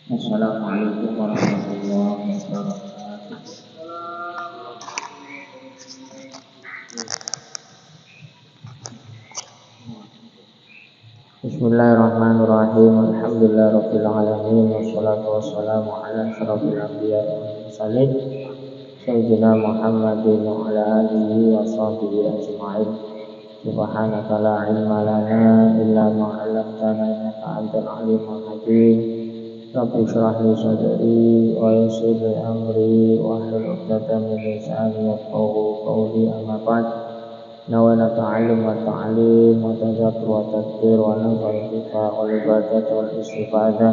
Assalamualaikum warahmatullahi wabarakatuh. Bismillahirrahmanirrahim. Alhamdulillahirabbil alamin wassalatu wassalamu ala asyrofil anbiya'i wal mursalin sayyidina Muhammadin wa ala alihi wa sahbihi ajma'in. Subhanaka la ilma lana illa ma 'allamtana innaka antal alimul hakim. Rabbi shrah li sadri wa yassir li amri wahlul 'uqdatam min lisani yafqahu qawli. Amma ba'd. Nawana ta'allum wa ta'lim wa tadzakur wa tadhkir wa nafa'al fiqa wal ibadah wal istifadah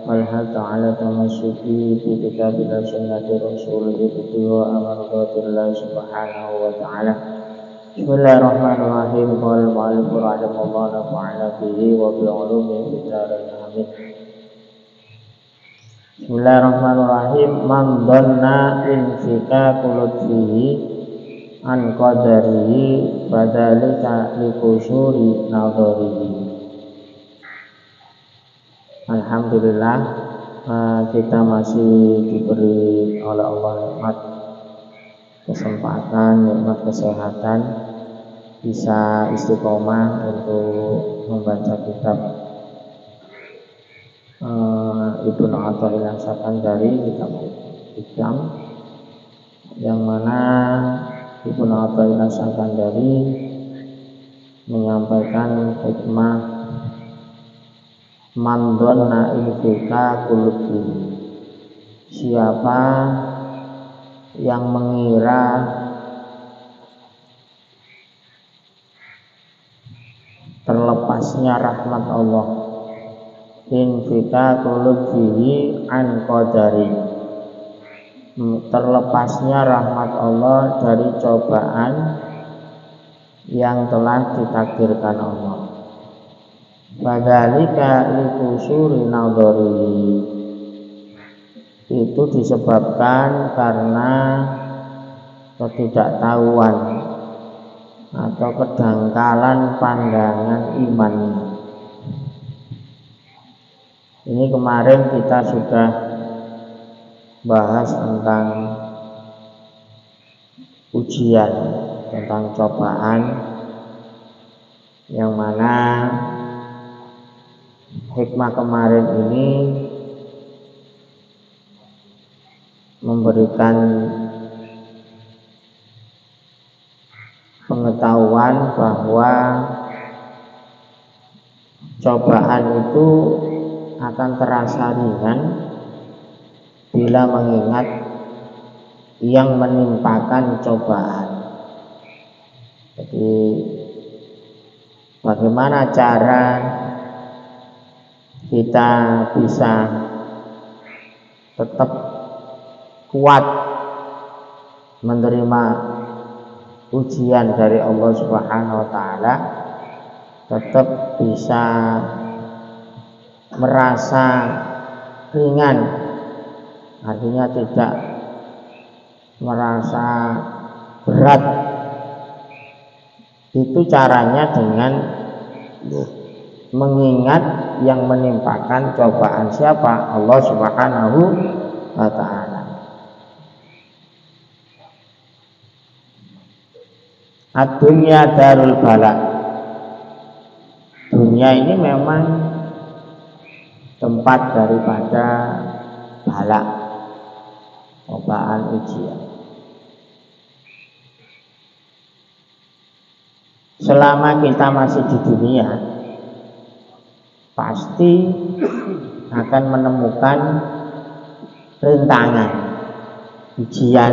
wal hal ta'ala tamassuki fi kitabillah sunnati rasulih wa amradatillah subhanahu wa ta'ala. Bismillahirrahmanirrahim. Qala al-mu'allif rahimahullah nafa'ala bihi wa bi 'ulumi fid dharain amin. Bismillahirrahmanirrahim. Man dhanna infika qulubbihi an qadarihi badalika likusuri nadharihi. Alhamdulillah, kita masih diberi oleh Allah nikmat kesempatan, nikmat kesehatan, bisa istiqomah untuk membaca kitab Ibnu Athaillah Sakandari, kitab Hikam, yang mana Ibnu Athaillah Sakandari menyampaikan hikmah man dhanna infika qulubbi. Siapa yang mengira terlepasnya rahmat Allah, infika qulubbihi an qadari, terlepasnya rahmat Allah dari cobaan yang telah ditakdirkan Allah. Badzalika likusuri nadhari, itu disebabkan karena ketidaktahuan atau kedangkalan pandangan imannya. Ini kemarin kita sudah bahas tentang ujian, tentang cobaan, yang mana hikmah kemarin ini memberikan pengetahuan bahwa cobaan itu akan terasa ringan bila mengingat yang menimpakan cobaan. Jadi bagaimana cara kita bisa tetap kuat menerima ujian dari Allah Subhanahu wa taala, tetap bisa merasa ringan, artinya tidak merasa berat. Itu caranya dengan mengingat yang menimpakan cobaan. Siapa? Allah Subhanahu wa ta'ala. Ad-dunya darul bala. Dunia ini memang tempat daripada bala, cobaan, ujian. Selama kita masih di dunia, pasti akan menemukan rintangan, ujian,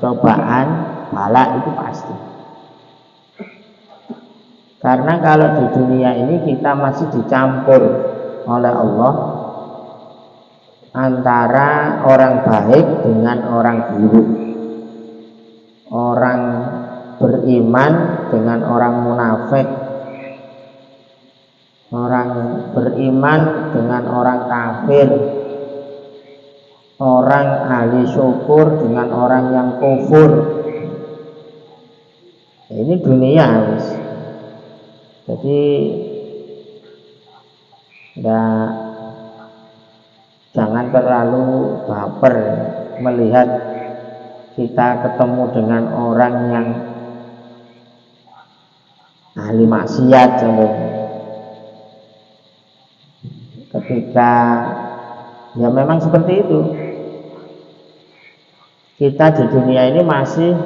cobaan, bala, itu pasti. Karena kalau di dunia ini kita masih dicampur oleh Allah antara orang baik dengan orang buruk, orang beriman dengan orang munafik, orang beriman dengan orang kafir, orang ahli syukur dengan orang yang kufur. Ini dunia, jadi jangan Jangan terlalu baper melihat kita ketemu dengan orang yang ahli maksiat contohnya. Ketika ya memang seperti itu, kita di dunia ini masih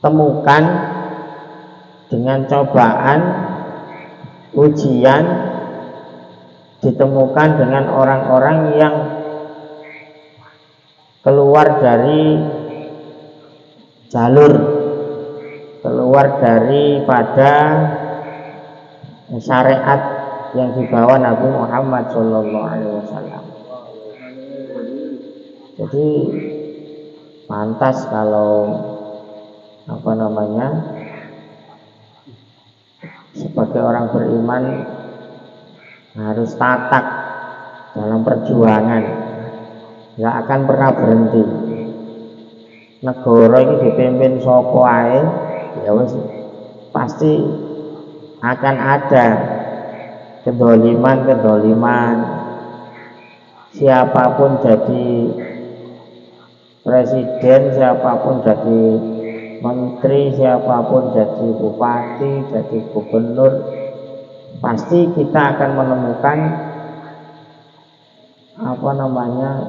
ditemukan dengan cobaan, ujian, ditemukan dengan orang-orang yang keluar dari jalur, keluar daripada syariat yang dibawa Nabi Muhammad SAW. Jadi pantas kalau sebagai orang beriman harus tatak dalam perjuangan, nggak akan pernah berhenti. Negara ini dipimpin sapa ae, ya wis pasti akan ada kedoliman. Siapapun jadi presiden, siapapun jadi menteri, siapapun jadi bupati, jadi gubernur, pasti kita akan menemukan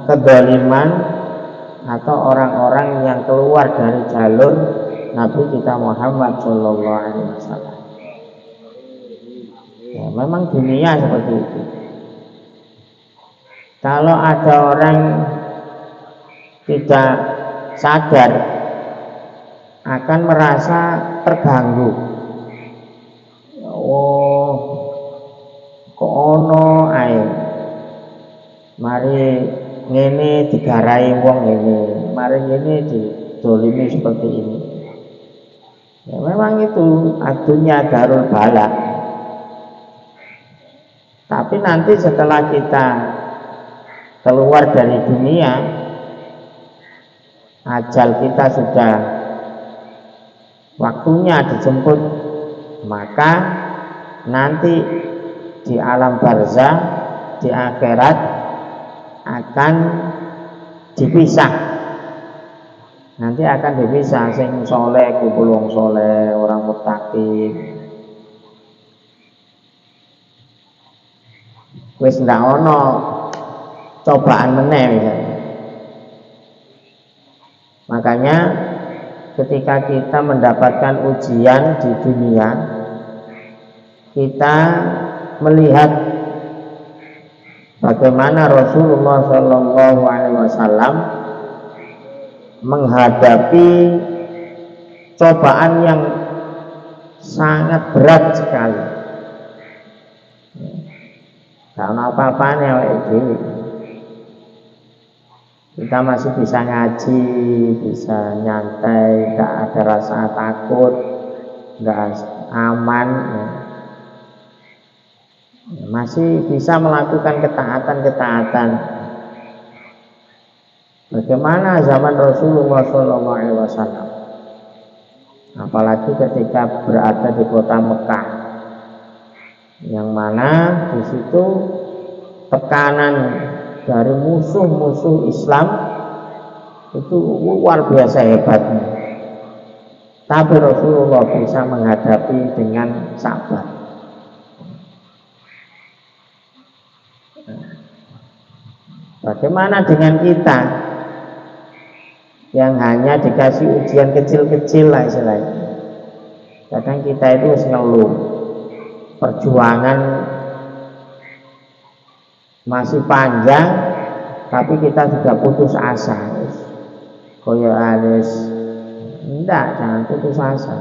kedoliman atau orang-orang yang keluar dari jalur Nabi kita Muhammad SAW. Ya, memang dunia seperti itu. Kalau ada orang tidak sadar akan merasa terganggu. Oh, kok ono ae. Mari ngene digarai wong ngene, mari ngene didolimi seperti ini. Ya memang itu dunia darul bala. Tapi nanti setelah kita keluar dari dunia, ajal kita sudah waktunya dijemput, maka nanti di alam barzah, di akhirat akan dipisah. Nanti akan dipisah, sing soleh kumpul wong soleh, orang muttaqin. Wis ndak ono cobaan meneh misalnya. Makanya ketika kita mendapatkan ujian di dunia, kita melihat bagaimana Rasulullah SAW menghadapi cobaan yang sangat berat sekali. Karena apa-apanya kita masih bisa ngaji, bisa nyantai, tidak ada rasa takut, tidak aman, masih bisa melakukan ketaatan-ketaatan. Bagaimana zaman Rasulullah SAW? Apalagi ketika berada di kota Mekah, yang mana di situ tekanan dari musuh-musuh Islam itu luar biasa hebatnya. Tapi Rasulullah bisa menghadapi dengan sabar. Bagaimana dengan kita yang hanya dikasih ujian kecil-kecil lah istilahnya? Kadang kita itu ngeluh, perjuangan masih panjang, tapi kita sudah putus asa. Koyo harus enggak, jangan putus asa.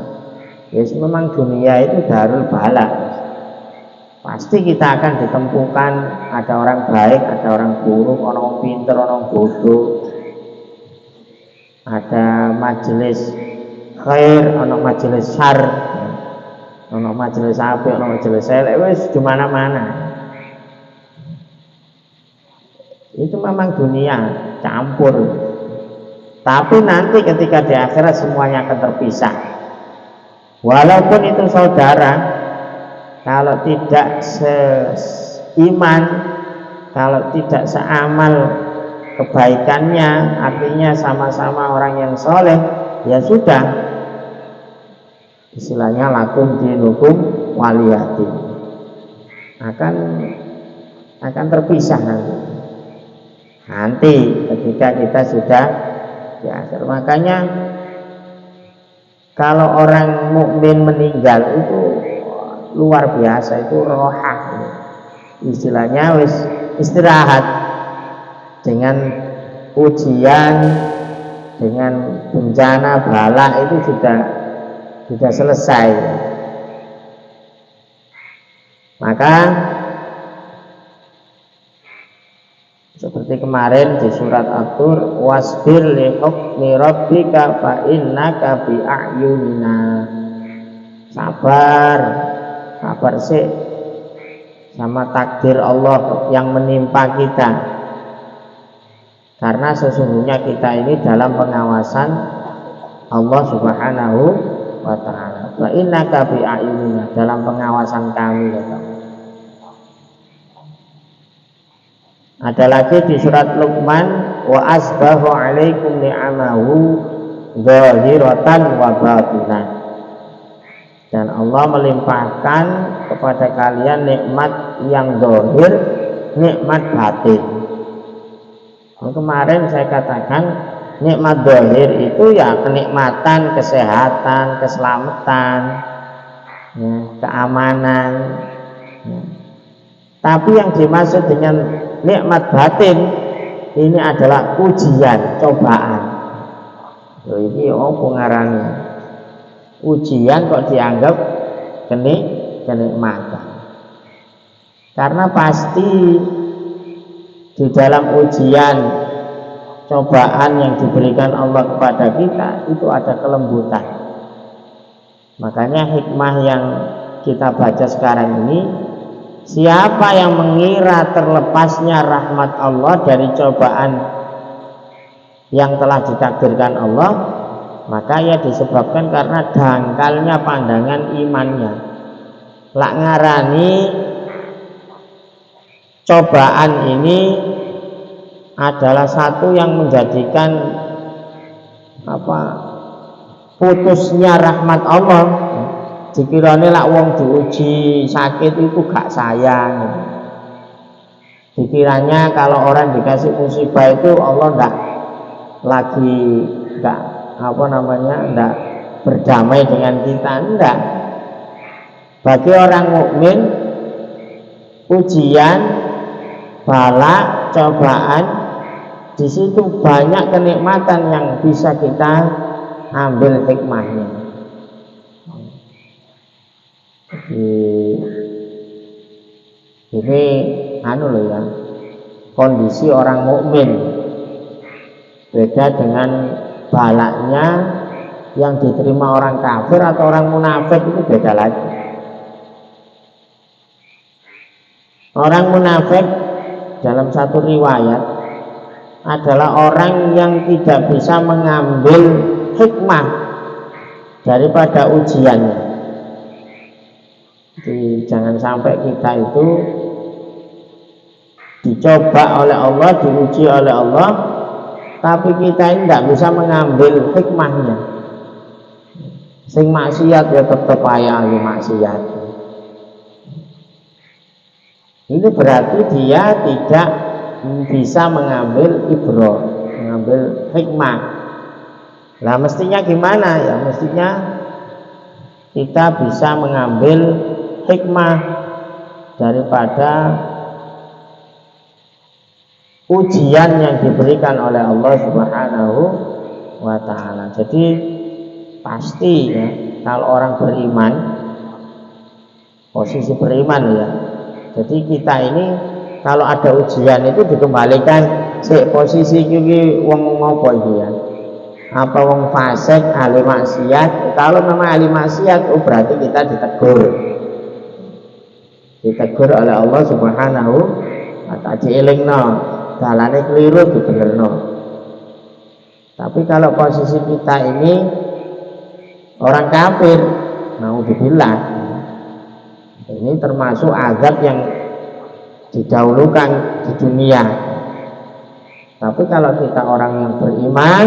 Yes, memang dunia itu darul bala. Pasti kita akan ditemukan ada orang baik, ada orang buruk, orang pinter, orang bodoh. Ada majelis khair, orang majelis syar, orang majelis apik, orang majelis elek, wis di mana-mana. Itu memang dunia campur. Tapi nanti ketika di akhirat semuanya akan terpisah. Walaupun itu saudara, kalau tidak seiman, kalau tidak seamal kebaikannya, artinya sama-sama orang yang soleh, ya sudah, istilahnya lakum dinukum waliyadin, akan terpisah nanti ketika kita sudah di akhir. Makanya kalau orang mukmin meninggal itu luar biasa, itu rohah, istilahnya wis istirahat, dengan ujian, dengan bencana bala itu sudah selesai. Maka seperti kemarin di surat At-Tur, wasbir li hukmi rabbika fa innaka bi a'yunina. Sabar sih sama takdir Allah yang menimpa kita, karena sesungguhnya kita ini dalam pengawasan Allah Subhanahu wa ta'ala. Wa innaka bi a'yunina, dalam pengawasan kami, ya. Ada lagi di surat Luqman, wa asbahu alaikum ni'amahu zahiratan wa batinah. Dan Allah melimpahkan kepada kalian nikmat yang zahir, nikmat batin. Kemarin saya katakan nikmat zahir itu ya kenikmatan, kesehatan, keselamatan, ya, keamanan, ya. Tapi yang dimaksud dengan nikmat batin ini adalah ujian, cobaan. Ini pengarangnya. Ujian kok dianggap kenikmatan? Karena pasti di dalam ujian, cobaan yang diberikan Allah kepada kita itu ada kelembutan. Makanya hikmah yang kita baca sekarang ini, siapa yang mengira terlepasnya rahmat Allah dari cobaan yang telah ditakdirkan Allah, maka ya disebabkan karena dangkalnya pandangan imannya. Lak ngarani cobaan ini adalah satu yang menjadikan putusnya rahmat Allah. Dikirane lak wong diuji sakit itu gak sayang. Dikiranya kalau orang dikasih musibah itu Allah enggak berdamai dengan kita, enggak. Bagi orang mukmin, ujian, bala, cobaan, di situ banyak kenikmatan yang bisa kita ambil hikmahnya. Ini ya, kondisi orang mukmin beda dengan balaknya yang diterima orang kafir atau orang munafik, itu beda lagi. Orang munafik dalam satu riwayat adalah orang yang tidak bisa mengambil hikmah daripada ujiannya. Jadi jangan sampai kita itu dicoba oleh Allah, diuji oleh Allah, tapi kita ini tidak bisa mengambil hikmahnya. Sing maksiat ya tetap aja maksiat. Ini berarti dia tidak bisa mengambil ibrah, mengambil hikmah. Nah mestinya gimana ya? Mestinya kita bisa mengambil hikmah daripada ujian yang diberikan oleh Allah Subhanahu wa ta'ala. Jadi pasti ya, kalau orang beriman, posisi beriman ya, jadi kita ini kalau ada ujian itu dikembalikan posisi iki wong ngopo iki ya, apa wong fasik, ahli maksiat. Kalau memang ahli maksiat, berarti kita ditegur oleh Allah Subhanahu wa ta'ala, dielingno, dalane keliru dibenerno. Tapi kalau posisi kita ini orang kafir, naudzubillah, Ini termasuk azab yang didahulukan di dunia. Tapi kalau kita orang yang beriman,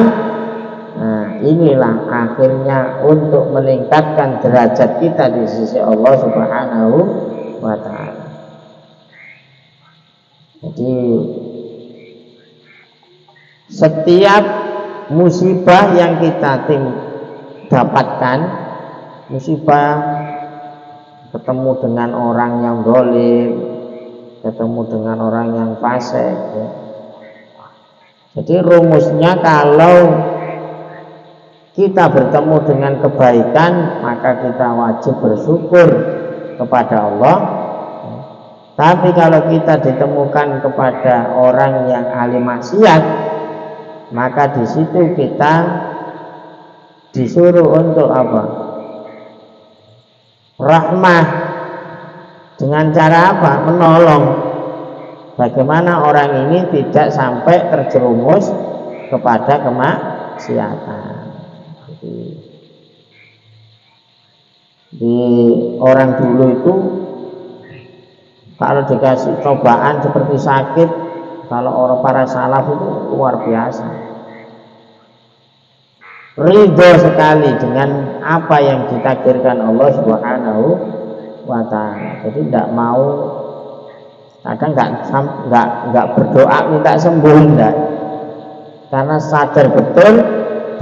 nah inilah akhirnya untuk meningkatkan derajat kita di sisi Allah Subhanahu wa ta'ala. Jadi setiap musibah yang kita dapatkan, musibah ketemu dengan orang yang zalim, ketemu dengan orang yang fasik, ya. Jadi rumusnya kalau kita bertemu dengan kebaikan maka kita wajib bersyukur kepada Allah. Tapi kalau kita ditemukan kepada orang yang ahli maksiat, maka di situ kita disuruh untuk apa? Rahmah. Dengan cara apa? Menolong. Bagaimana orang ini tidak sampai terjerumus kepada kemaksiatan. Di orang dulu itu kalau dikasih cobaan seperti sakit, kalau orang para salaf itu luar biasa, ridho sekali dengan apa yang ditakdirkan Allah Subhanahu wa ta'ala. Jadi tidak mau, kadang nggak berdoa minta sembuh, enggak, karena sadar betul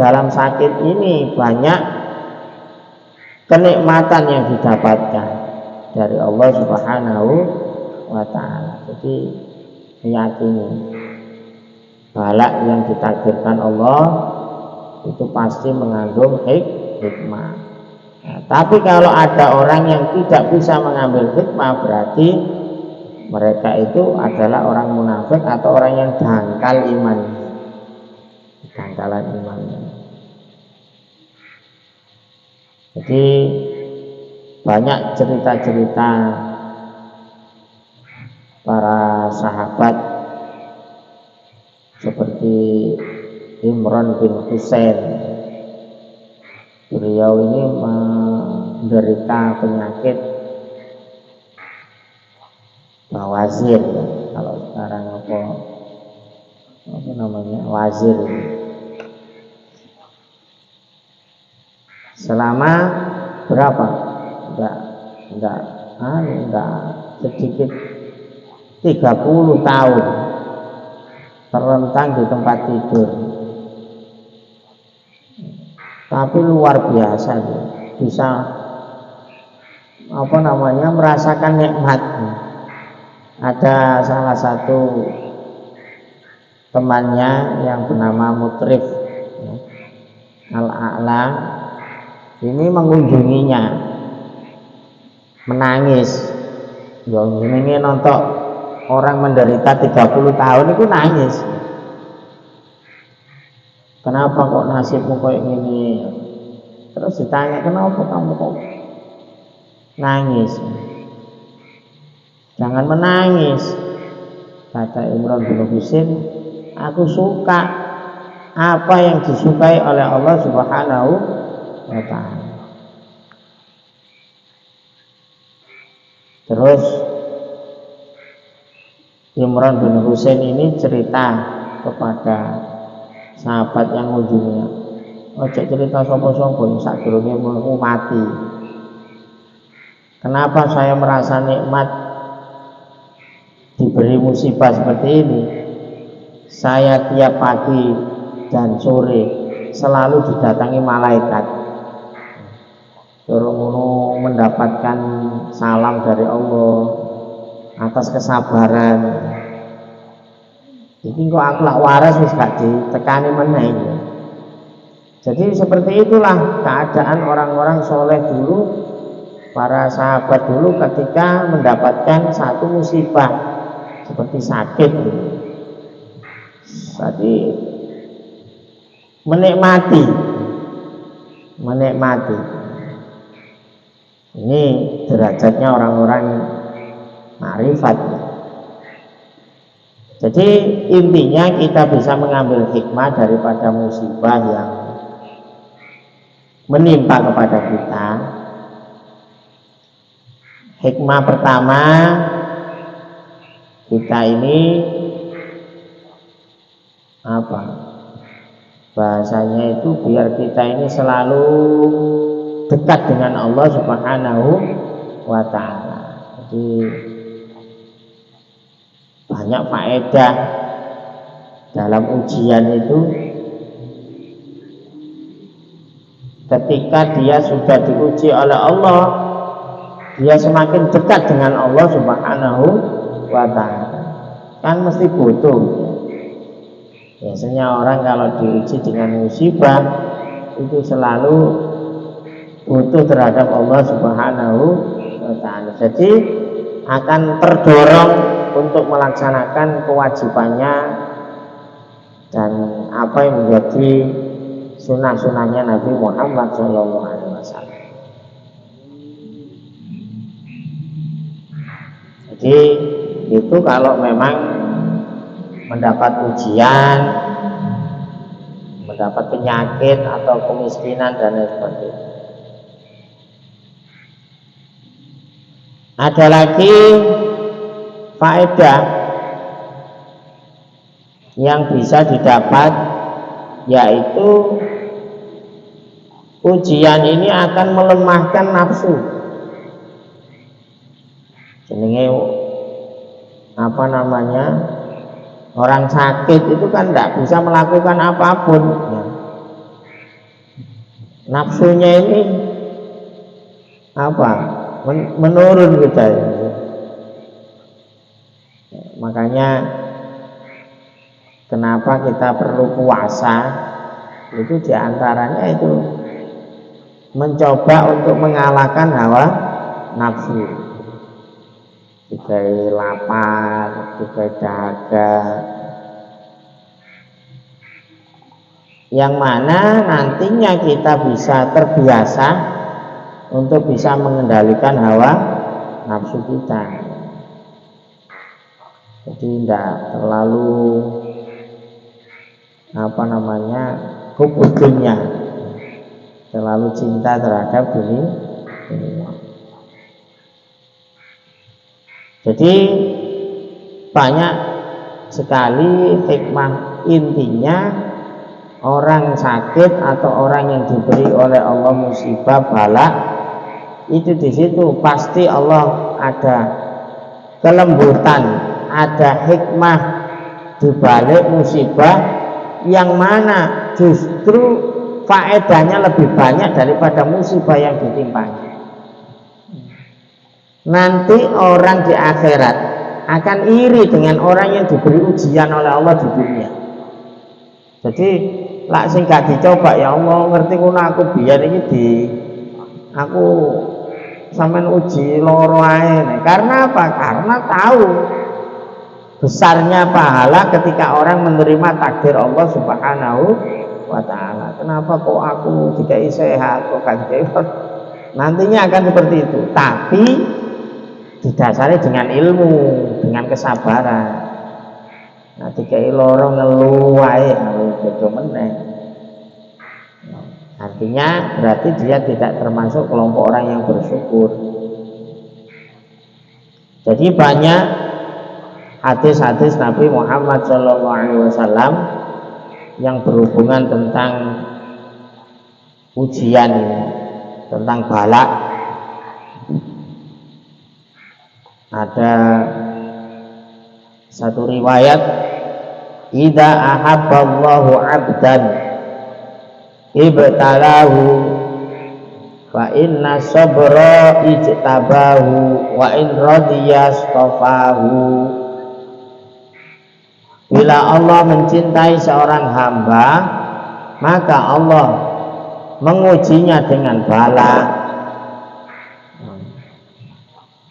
dalam sakit ini banyak kenikmatan yang didapatkan dari Allah Subhanahu wa ta'ala. Jadi meyakini balak yang ditakdirkan Allah itu pasti mengandung hikmah. Nah, tapi kalau ada orang yang tidak bisa mengambil hikmah, berarti mereka itu adalah orang munafik atau orang yang dangkal iman, dangkalan imannya. Jadi banyak cerita-cerita para sahabat seperti Imran bin Husain. Beliau ini menderita penyakit bawazir, ya. Kalau sekarang apa namanya, wazir. Selama berapa? Enggak sedikit 30 tahun terlentang di tempat tidur. Tapi luar biasa, bisa merasakan nikmat. Ada salah satu temannya yang bernama Mutrif Al-A'la, ini mengunjunginya, menangis. Yang ini nonton orang menderita 30 tahun itu nangis. Kenapa kok nasibmu kayak gini? Terus ditanya, kenapa kamu kok nangis? Jangan menangis, kata Imran bin Husain. Aku suka apa yang disukai oleh Allah Subhanahu wa ta'ala. Terus Imran bin Husain ini cerita kepada sahabat yang ujungnya, ojo cerita sopo-sopo sadurunge mulku mati. Kenapa saya merasa nikmat diberi musibah seperti ini? Saya tiap pagi dan sore selalu didatangi malaikat, suruh mendapatkan salam dari Allah atas kesabaran. Jadi kok aku lak waras wis gak ditekani meneh. Jadi seperti itulah keadaan orang-orang soleh dulu, para sahabat dulu ketika mendapatkan satu musibah seperti sakit. Jadi menikmati. Ini derajatnya orang-orang ma'rifat. Jadi intinya kita bisa mengambil hikmah daripada musibah yang menimpa kepada kita. hikmah pertama, kita ini apa? Bahasanya itu biar kita ini selalu dekat dengan Allah Subhanahu wa ta'ala. Jadi banyak faedah dalam ujian itu. Ketika dia sudah diuji oleh Allah, dia semakin dekat dengan Allah Subhanahu wa ta'ala. Kan mesti butuh. Biasanya orang kalau diuji dengan musibah itu selalu butuh terhadap Allah Subhanahu wa ta'ala. Jadi akan terdorong untuk melaksanakan kewajibannya dan apa yang menjadi sunnah-sunnahnya Nabi Muhammad SAW. Jadi itu kalau memang mendapat ujian, mendapat penyakit atau kemiskinan dan lain sebagainya. Ada lagi faedah yang bisa didapat, yaitu ujian ini akan melemahkan nafsu. Jenenge apa namanya, orang sakit itu kan tidak bisa melakukan apapun ya. Nafsunya ini apa, menurun kita ya. Makanya kenapa kita perlu puasa, itu diantaranya itu mencoba untuk mengalahkan hawa nafsu. Juga lapar, juga dahaga, yang mana nantinya kita bisa terbiasa untuk bisa mengendalikan hawa nafsu kita. Jadi tidak terlalu apa namanya, hubungannya terlalu cinta terhadap dunia. Jadi banyak sekali hikmah. Intinya orang sakit atau orang yang diberi oleh Allah musibah, bala, itu di situ pasti Allah ada kelembutan, ada hikmah di balik musibah, yang mana justru faedahnya lebih banyak daripada musibah yang ditimpanya. Nanti orang di akhirat akan iri dengan orang yang diberi ujian oleh Allah di dunia. Jadi lak sing gak dicoba, ya Allah ngerti kuno aku biar ini aku sampean uji loro ae. Karena apa? Karena tahu besarnya pahala ketika orang menerima takdir Allah Subhanahu wa ta'ala. Kenapa kok aku dikai sehat, kok gak dikai? Nantinya akan seperti itu. Tapi didasari dengan ilmu, dengan kesabaran. Nah, dikai loro ngeluh wae beda meneh. Artinya berarti dia tidak termasuk kelompok orang yang bersyukur. Jadi banyak hadis-hadis Nabi Muhammad SAW yang berhubungan tentang ujian ini, tentang bala. Ada satu riwayat, idza ahabballahu 'abdan ibtalahu fa inna sabra ijtabahu wa in radiya astafahu. Bila Allah mencintai seorang hamba, maka Allah mengujinya dengan bala.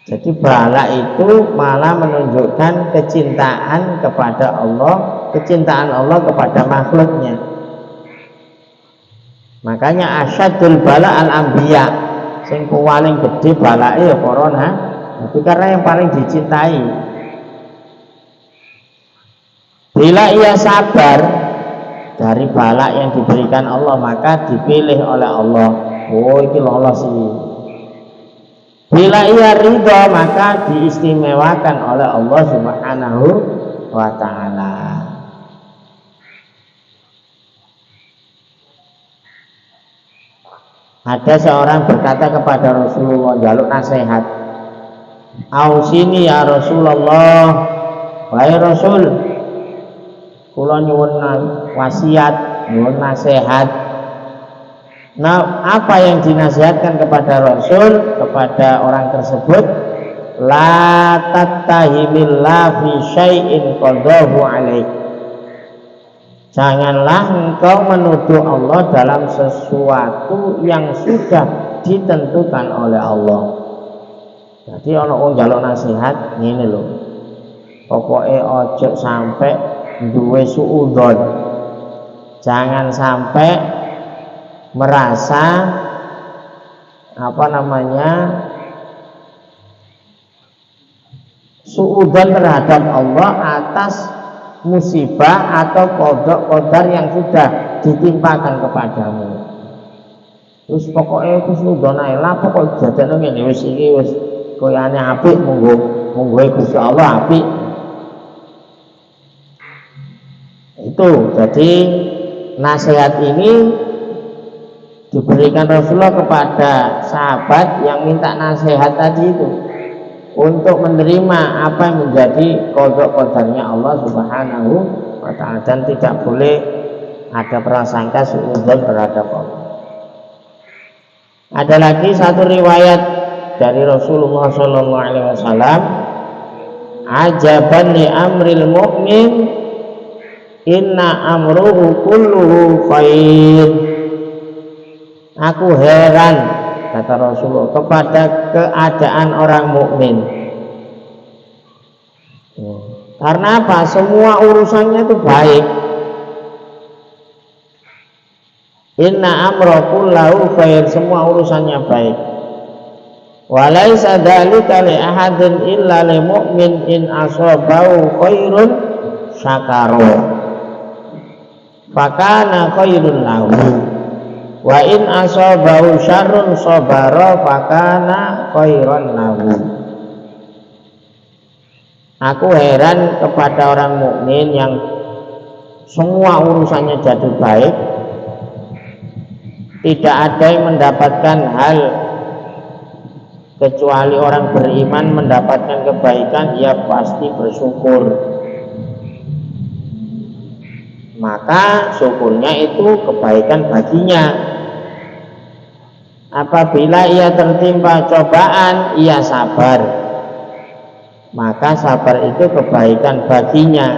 Jadi bala itu malah menunjukkan kecintaan kepada Allah, kecintaan Allah kepada makhluknya. Makanya asyadul bala al-anbiya, sing paling gede balae ya corona, tapi karena yang paling dicintai. Bila ia sabar dari bala yang diberikan Allah, maka dipilih oleh Allah. Oh, ini lolos sih. Bila ia ridho maka diistimewakan oleh Allah Subhanahu wa ta'ala. Ada seorang berkata kepada Rasulullah, jaluk nasihat, ausini ya Rasulullah, wahai Rasul, kula nyuwun wasiat, nyuwun nasihat. Nah, apa yang dinasihatkan kepada Rasul, kepada orang tersebut, la tattahimillah fi syai'in qadahu alaik. Janganlah engkau menuduh Allah dalam sesuatu yang sudah ditentukan oleh Allah. Jadi ana wong njaluk nasihat ngene lho. Pokoke ojo sampai duwe suudzon. Jangan sampai merasa suudzon terhadap Allah atas musibah atau qada yang sudah ditimpakan kepadamu. Terus pokoknya suudzon ae lah, pokok jadane ngene wis iki wis koyane apik, monggo Gusti Allah apik. Itu jadi nasihat ini diberikan Rasulullah kepada sahabat yang minta nasihat tadi itu, untuk menerima apa yang menjadi qada-qadarnya Allah Subhanahu wa ta'ala, dan tidak boleh ada prasangka suudzon terhadap Allah. Ada lagi satu riwayat dari Rasulullah sallallahu alaihi wasallam, ajaban li amril mu'min inna amruhu kulluhu khair. Aku heran, kata Rasulullah, kepada keadaan orang mukmin. Karena apa? Semua urusannya itu baik. Inna amra kullahu khair, semua urusannya baik. Walaisa dzalika li ahadin illa lil mu'min in asabahu khairun syakara fakana khairun lahu wa in asabahu syarrun sabara fakana khairan lahu. Aku heran kepada orang mukmin yang semua urusannya jadi baik, tidak ada yang mendapatkan hal kecuali orang beriman mendapatkan kebaikan, ia pasti bersyukur. Maka syukurnya itu kebaikan baginya. Apabila ia tertimpa cobaan, ia sabar, maka sabar itu kebaikan baginya.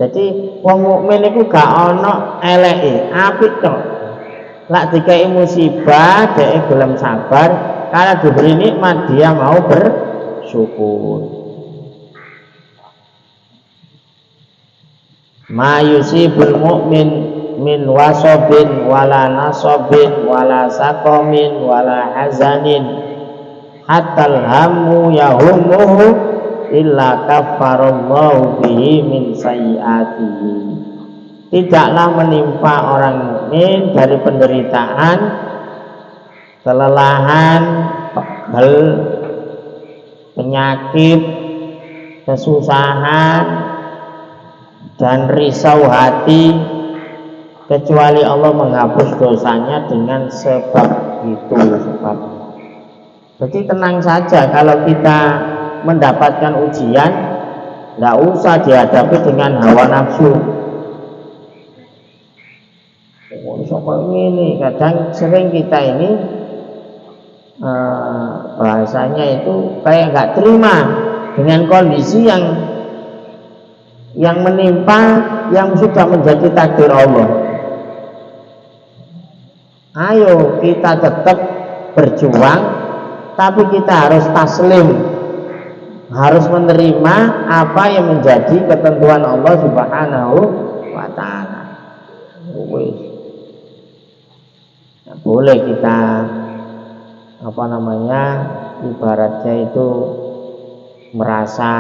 Jadi wong mukmin itu gak ono eleke, apik tok. Lak dikai musibah dhek gelem sabar, karena diberi nikmat dia mau bersyukur. Ma yusibul mu'min min wasobin wala nasobin wala sakomin wala hazanin hatal hammu yahumuhu illa kaffarallahu bihi min sayyiatihi. Tidaklah menimpa orang mukmin dari penderitaan, kelelahan, pegel, penyakit, kesusahan, dan risau hati, kecuali Allah menghapus dosanya dengan sebab itu. Jadi tenang saja kalau kita mendapatkan ujian, tidak usah dihadapi dengan hawa nafsu. Ini kadang sering kita ini bahasanya itu kayak nggak terima dengan kondisi yang menimpa, yang sudah menjadi takdir Allah. Ayo kita tetap berjuang, tapi kita harus taslim, harus menerima apa yang menjadi ketentuan Allah Subhanahu wa ta'ala. Nah, boleh kita ibaratnya itu merasa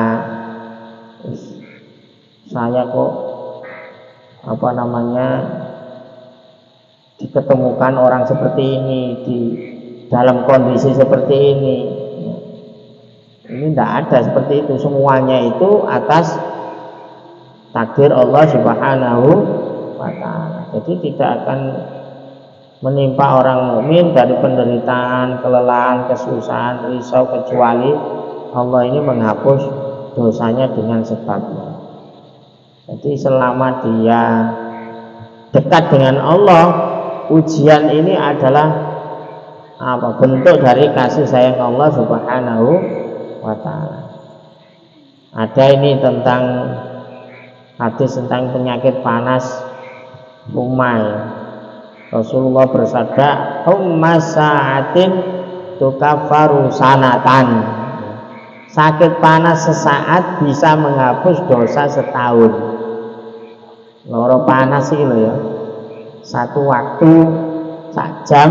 saya kok diketemukan orang seperti ini di dalam kondisi seperti ini, Ini tidak ada seperti itu. Semuanya itu atas takdir Allah Subhanahu wa ta'ala. Jadi tidak akan menimpa orang mukmin dari penderitaan, kelelahan, kesusahan, risau, kecuali Allah ini menghapus dosanya dengan sebabnya. Jadi selama dia dekat dengan Allah, ujian ini adalah bentuk dari kasih sayang Allah Subhanahu wa ta'ala. Ada ini tentang hadis tentang penyakit panas umai. Rasulullah bersabda, "Humma sa'atin tukaffaru sanatan." Sakit panas sesaat bisa menghapus dosa setahun. Loro panas iki lho ya. Satu waktu sak jam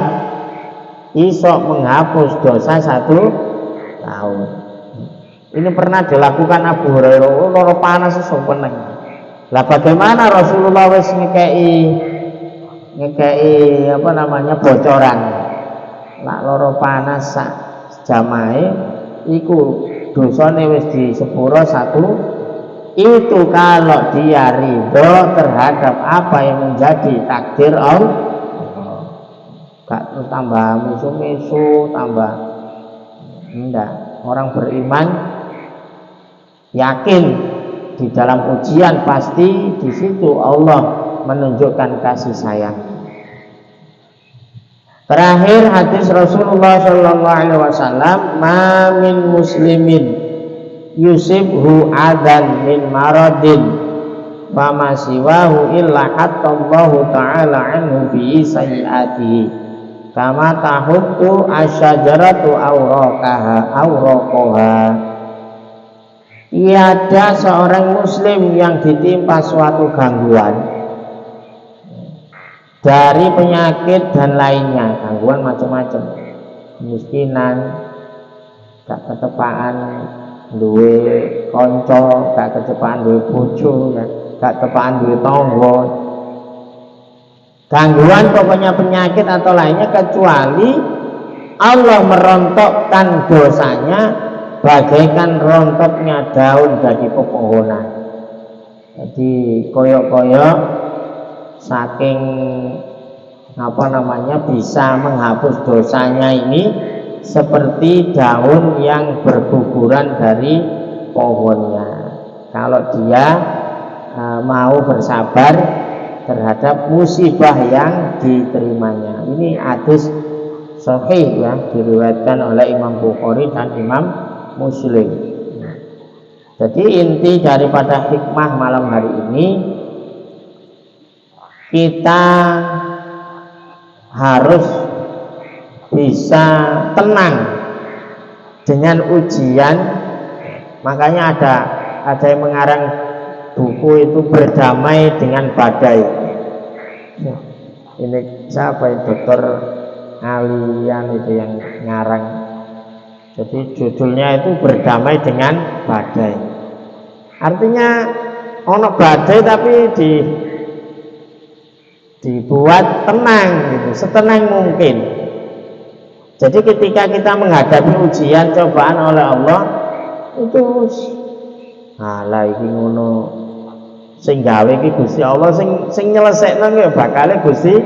iso menghapus dosa 1 tahun. Ini pernah dilakukan Abu Hurairah. Loro panas iso peneng. Lah bagaimana Rasulullah wis ngekei bocoran. Lah loro panas sak jamahe iku dosane wis disepuro 1. Itu kalau dia ridho terhadap apa yang menjadi takdir Allah. Gak tambah misu-misu, tambah enggak. Orang beriman yakin di dalam ujian pasti di situ Allah menunjukkan kasih sayang. Terakhir hadis Rasulullah sallallahu alaihi wasallam, "Ma min muslimin yusibhu adan min maradin fama siwahu illa hatta Allah ta'ala anhu bi sayyiatihi kama tahuttu asyajaratu awraqaha." Tiada seorang muslim yang ditimpa suatu gangguan dari penyakit dan lainnya, gangguan macam-macam, kemiskinan, gak ketepaan duwe konco, gak ketepaan duwe bojo, gak ketepaan duwe tangga, gangguan pokoknya penyakit atau lainnya, kecuali Allah merontokkan dosanya bagaikan rontoknya daun dari pepohonan. Jadi koyok-koyok saking bisa menghapus dosanya ini seperti daun yang berguguran dari pohonnya. Kalau dia mau bersabar terhadap musibah yang diterimanya. Ini hadis sahih ya, diriwayatkan oleh Imam Bukhari dan Imam Muslim. Jadi inti daripada hikmah malam hari ini, kita harus bisa tenang dengan ujian. Makanya ada yang mengarang buku itu berdamai dengan badai. Ini siapa ya, Dokter Alian itu yang ngarang. Jadi judulnya itu berdamai dengan badai. Artinya ono badai tapi dibuat tenang gitu, setenang mungkin. Jadi ketika kita menghadapi ujian cobaan oleh Allah itu iki ngono sing gawe iki Gusti Allah, sing nyelesekno ya bakale Gusti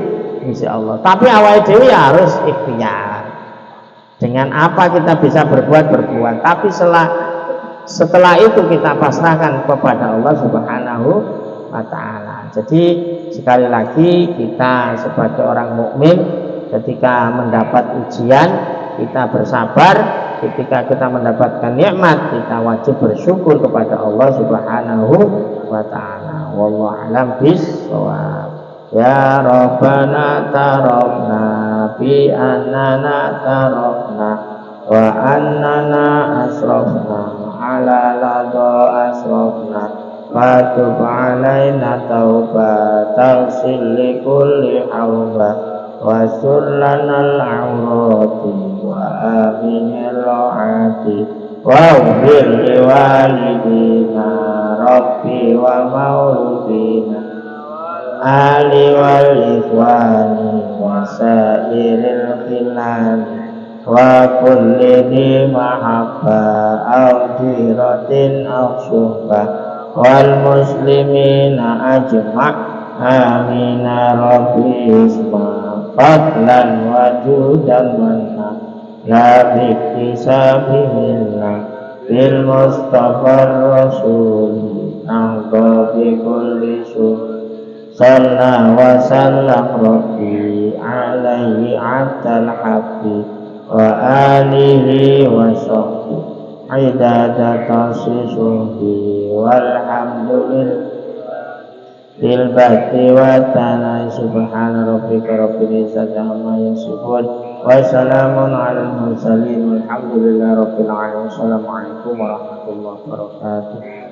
Allah. Tapi awake dhewe ya harus ikhtiar. Dengan apa kita bisa berbuat. Tapi setelah itu kita pasrahkan kepada Allah Subhanahu wa ta'ala. Jadi sekali lagi kita sebagai orang mukmin ketika mendapat ujian kita bersabar, ketika kita mendapatkan nikmat kita wajib bersyukur kepada Allah Subhanahu wa ta'ala. Wallahu a'lam bishawab. Ya Rabbana tarafna bi annana tarafna wa annana asrafna ala lado asrafna wa tub alaina taubatan silli kulli hawla wa surlanal awrati wa aminir ro'ati wa ubir liwalidina rabbi wa maulidina ali wal ikhwani wa sairil khilani وكل ذي محبة أو جيرة أو شهبة والمسلمين أجمع آمين ربي اسمع فضلا وجودا منا لا باكتساب منا بالمصطفى الرسول أرضى بكل سوء صلى وسلم ربي عليه عبد الحق وآله وصحبه عداد تخصيصه والحمد لله بالبث والثناء سبحان ربك رب العزة عما يصفون وسلام على المرسلين والحمد لله رب العالمين. Assalamualaikum warahmatullahi wabarakatuh.